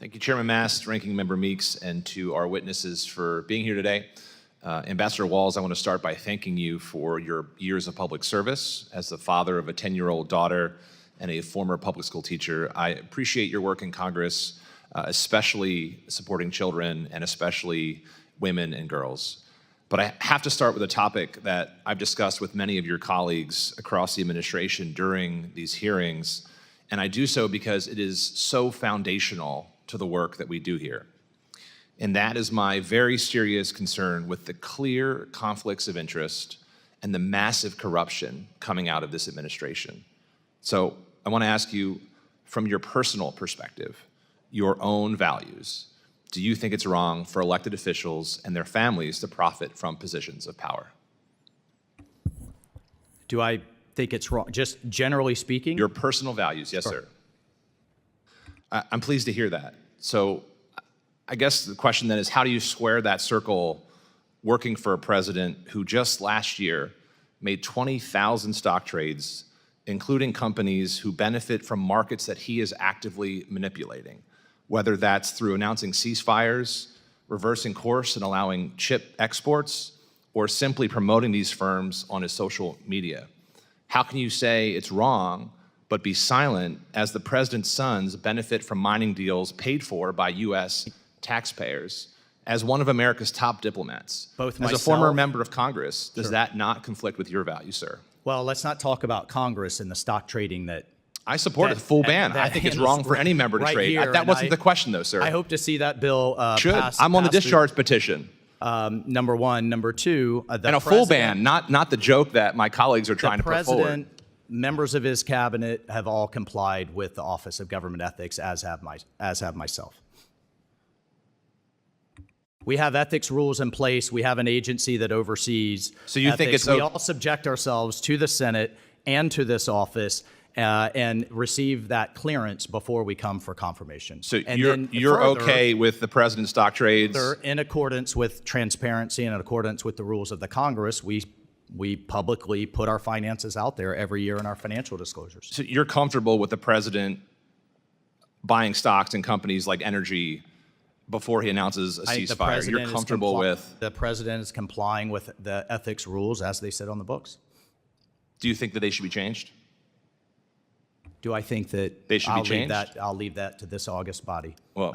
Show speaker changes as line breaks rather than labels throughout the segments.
Thank you, Chairman Mast, Ranking Member Meeks, and to our witnesses for being here today. Ambassador Waltz, I want to start by thanking you for your years of public service. As the father of a 10-year-old daughter and a former public school teacher, I appreciate your work in Congress, especially supporting children and especially women and girls. But I have to start with a topic that I've discussed with many of your colleagues across the administration during these hearings, and I do so because it is so foundational to the work that we do here. And that is my very serious concern with the clear conflicts of interest and the massive corruption coming out of this administration. So I want to ask you, from your personal perspective, your own values, do you think it's wrong for elected officials and their families to profit from positions of power?
Do I think it's wrong? Just generally speaking?
Your personal values, yes, sir. I'm pleased to hear that. So I guess the question then is, how do you square that circle working for a president who just last year made 20,000 stock trades, including companies who benefit from markets that he is actively manipulating, whether that's through announcing ceasefires, reversing course and allowing chip exports, or simply promoting these firms on his social media? How can you say it's wrong but be silent as the president's sons benefit from mining deals paid for by U.S. taxpayers? As one of America's top diplomats, as a former member of Congress, does that not conflict with your values, sir?
Well, let's not talk about Congress and the stock trading that
I support a full ban. I think it's wrong for any member to trade. That wasn't the question, though, sir.
I hope to see that bill passed.
I'm on the discharge petition.
Number one. Number two,
and a full ban, not the joke that my colleagues are trying to put forward.
Members of his cabinet have all complied with the Office of Government Ethics, as have myself. We have ethics rules in place. We have an agency that oversees
So you
ethics.
think it's
we all subject ourselves to the Senate and to this office and receive that clearance before we come for confirmation.
So you're okay with the president's stock trades?
In accordance with transparency and in accordance with the rules of the Congress, we publicly put our finances out there every year in our financial disclosures.
So you're comfortable with the president buying stocks in companies like energy before he announces a ceasefire? You're comfortable with?
The president is complying with the ethics rules as they sit on the books.
Do you think that they should be changed?
Do I think that
they should be changed?
I'll leave that to this august body.
Well,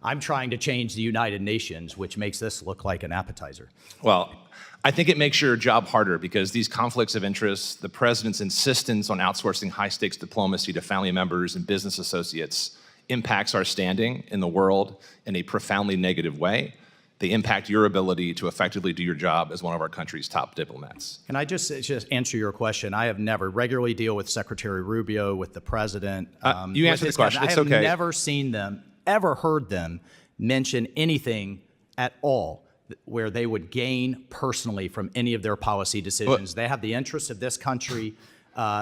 I'm trying to change the United Nations, which makes this look like an appetizer.
Well, I think it makes your job harder because these conflicts of interest, the president's insistence on outsourcing high-stakes diplomacy to family members and business associates impacts our standing in the world in a profoundly negative way. They impact your ability to effectively do your job as one of our country's top diplomats.
Can I just answer your question? I have never regularly deal with Secretary Rubio, with the president.
You answered the question. It's okay.
I have never seen them, ever heard them mention anything at all where they would gain personally from any of their policy decisions. They have the interests of this country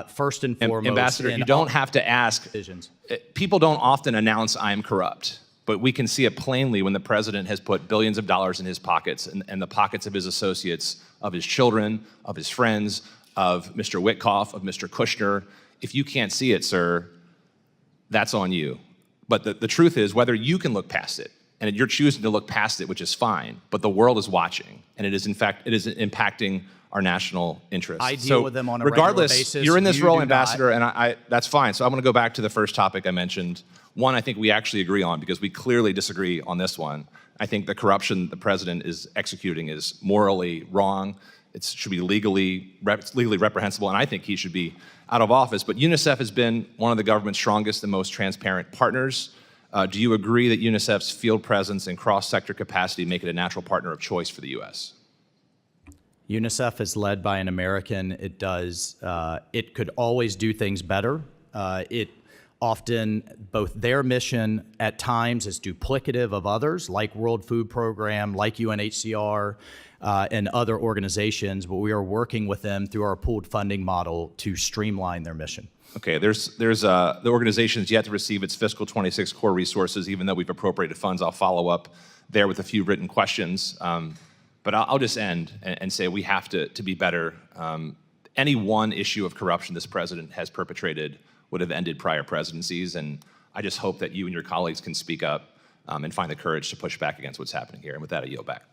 first and foremost.
Ambassador, you don't have to ask.
Decisions.
People don't often announce I'm corrupt. But we can see it plainly when the president has put billions of dollars in his pockets and the pockets of his associates, of his children, of his friends, of Mr. Witkoff, of Mr. Kushner. If you can't see it, sir, that's on you. But the truth is, whether you can look past it, and you're choosing to look past it, which is fine, but the world is watching, and it is impacting our national interests.
I deal with them on a
regular
basis.
You're in this role, Ambassador, and that's fine. So I'm going to go back to the first topic I mentioned. One, I think we actually agree on because we clearly disagree on this one. I think the corruption the president is executing is morally wrong. It should be legally reprehensible, and I think he should be out of office. But UNICEF has been one of the government's strongest and most transparent partners. Do you agree that UNICEF's field presence and cross-sector capacity make it a natural partner of choice for the U.S.?
UNICEF is led by an American. It could always do things better. Often, both their mission at times is duplicative of others, like World Food Program, like UNHCR, and other organizations, but we are working with them through our pooled funding model to streamline their mission.
Okay, the organization's yet to receive its fiscal 26 core resources, even though we've appropriated funds. I'll follow up there with a few written questions. But I'll just end and say we have to be better. Any one issue of corruption this president has perpetrated would have ended prior presidencies, and I just hope that you and your colleagues can speak up and find the courage to push back against what's happening here. And with that, I yield back.